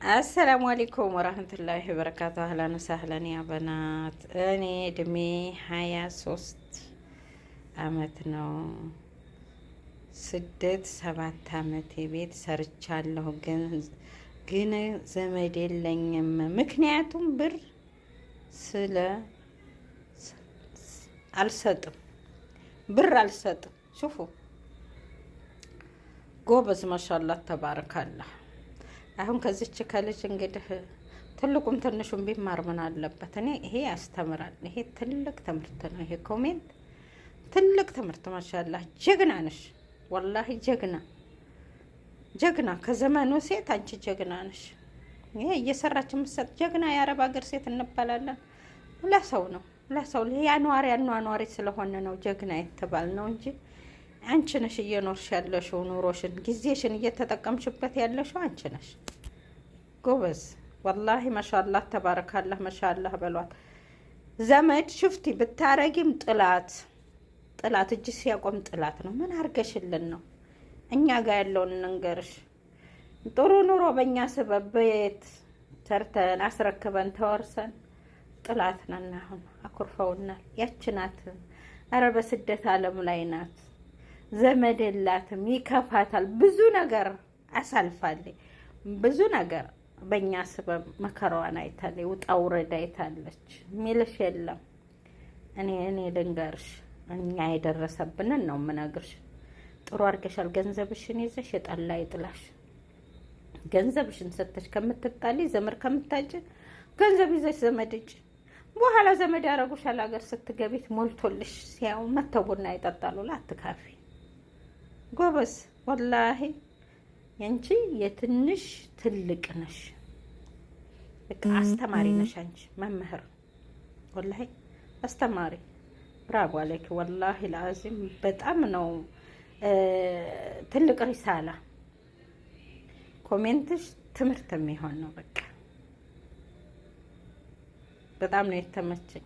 አሰላሙ አለይኩም ወራህመቱላሂ ወበረካቱ። አህላን ወሰህለን ያ በናት። እኔ እድሜ 23 አመት ነው። ስደት 7 አመት ቤት ሰርቻለሁ። ግን ዘመድ የለኝም። ምክንያቱም ብር ስለ አልሰጥም ብር አልሰጥም። ሹፉ ጎበዝ ማሻአላህ ተባረካላህ። አሁን ከዚች ከልጅ እንግዲህ ትልቁም ትንሹም ቢማር ምን አለበት? እኔ ይሄ ያስተምራል። ይሄ ትልቅ ትምህርት ነው። ይሄ ኮሜንት ትልቅ ትምህርት። ማሻአላህ ጀግና ነሽ፣ ወላሂ ጀግና ከዘመኑ ሴት አንቺ ጀግና ነሽ። ይሄ እየሰራች የምትሰጥ ጀግና የአረብ ሀገር ሴት እንባላለን። ለሰው ነው ለሰው ያኗሪ ስለሆነ ነው ጀግና የተባል ነው እንጂ አንቺ ነሽ እየኖርሽ ያለሽው ኑሮሽን ጊዜሽን እየተጠቀምሽበት ያለሽው አንቺ ነሽ። ጎበዝ ወላሂ ማሻአላህ ተባረካላህ። ማሻአላህ በሏት። ዘመድ ሽፍቲ ብታረጊም ጥላት እጅ ሲያቆም ጥላት ነው። ምን አርገሽልን ነው? እኛ ጋር ያለውን እንንገርሽ። ጥሩ ኑሮ በእኛ ስበብ ቤት ሰርተን አስረክበን ተወርሰን ጥላት ነን። አሁን አኩርፈውናል። ያች ናት። ኧረ በስደት ዓለም ላይ ናት። ዘመድ የላትም፣ ይከፋታል። ብዙ ነገር አሳልፋለች። ብዙ ነገር በእኛ ስበብ መከራዋን አይታለች። ውጣ ውረድ አይታለች። ሚልሽ የለም። እኔ ልንገርሽ፣ እኛ የደረሰብንን ነው የምነግርሽ። ጥሩ አድርገሻል። ገንዘብሽን ይዘሽ የጠላ ይጥላሽ። ገንዘብሽን ሰተሽ ከምትጣሊ ዘመድ ከምታጭ ገንዘብ ይዘሽ ዘመድ እጭ። በኋላ ዘመድ ያረጉሻል። ሀገር ስትገቢት ሞልቶልሽ ሲያው መተው ቡና ይጠጣሉ። ላትካፊ ጎበዝ ወላሂ ያንቺ የትንሽ ትልቅ ነሽ። በቃ አስተማሪ ነሽ አንቺ መምህር፣ ወላሂ አስተማሪ። ብራቮ አለኪ ወላሂ ለአዚም በጣም ነው ትልቅ ሪሳላ። ኮሜንትሽ ትምህርት የሚሆን ነው። በቃ በጣም ነው የተመቸኝ።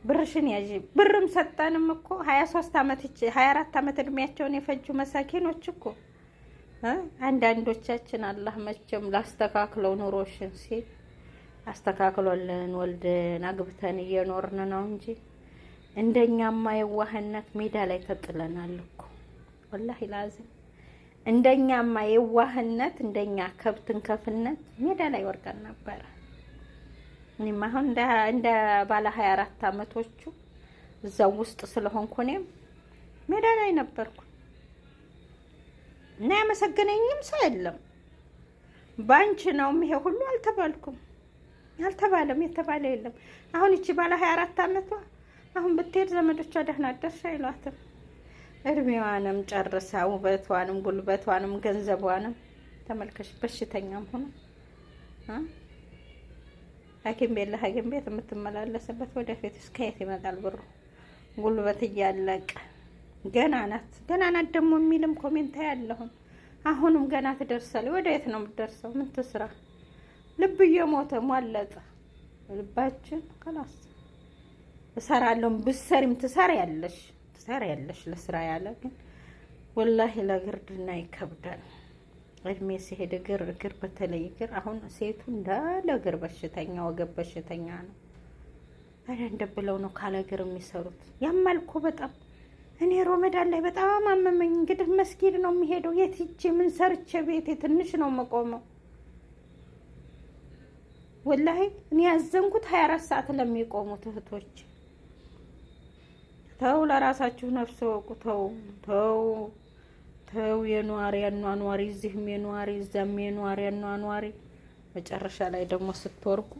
ብርሽን ያዢ። ብርም ሰጠንም እኮ 23 አመት 24 አመት እድሜያቸውን የፈጁ መሳኪኖች እኮ አንዳንዶቻችን አላህ መቼም ላስተካክለው ኑሮሽን ሲል አስተካክሎልን ወልደን አግብተን እየኖርን ነው እንጂ እንደኛማ የዋህነት ሜዳ ላይ ተጥለናል እኮ ወላሂ ላዚም። እንደኛማ የዋህነት እንደኛ ከብትን ከፍነት ሜዳ ላይ ወርቀን ነበረ። እኔም አሁን እንደ ባለ 24 አመቶቹ እዛው ውስጥ ስለሆንኩ እኔም ሜዳ ላይ ነበርኩ እና ያመሰገነኝም ሰው የለም። ባንቺ ነው ይሄ ሁሉ አልተባልኩም። አልተባለም፣ የተባለ የለም። አሁን እቺ ባለ 24 አመቷ አሁን ብትሄድ ዘመዶቿ ደህና ደርሻ አይሏትም። እድሜዋንም ጨርሳ ውበቷንም ጉልበቷንም ገንዘቧንም ተመልከሽ። በሽተኛም ሆነ ሐኪም ቤት ለሐኪም ቤት የምትመላለስበት ወደፊት እስከየት ይመጣል ብሩ? ጉልበት እያለቀ ገና ናት ደግሞ የሚልም ኮሜንት ያለሁን። አሁንም ገና ትደርሳለች። ወደ የት ነው የምትደርሰው? ምን ትስራ? ልብ እየሞተ ሟለጠ ልባችን። ከላስ እሰራለሁ ብትሰሪም ትሰሪያለሽ ለስራ ያለ ግን ወላሂ ለግርድና ይከብዳል። እድሜ ሲሄድ እግር በተለይ እግር አሁን ሴቱ እንዳለ እግር በሽተኛ ወገብ በሽተኛ ነው። አረ እንደብለው ነው ካለ እግር የሚሰሩት። ያማልኩ በጣም እኔ ሮመዳን ላይ በጣም አመመኝ። እንግዲህ መስጊድ ነው የሚሄደው። የት ሂጄ ምን ሰርቼ ቤቴ ትንሽ ነው መቆመው። ወላሂ እኔ ያዘንኩት 24 ሰዓት ለሚቆሙት እህቶች። ተው ለራሳችሁ ነፍስ ወቁ። ተው የኗሪ አኗኗሪ፣ እዚህም የኗሪ እዛም የኗሪ አኗኗሪ። መጨረሻ ላይ ደግሞ ስትወርቁ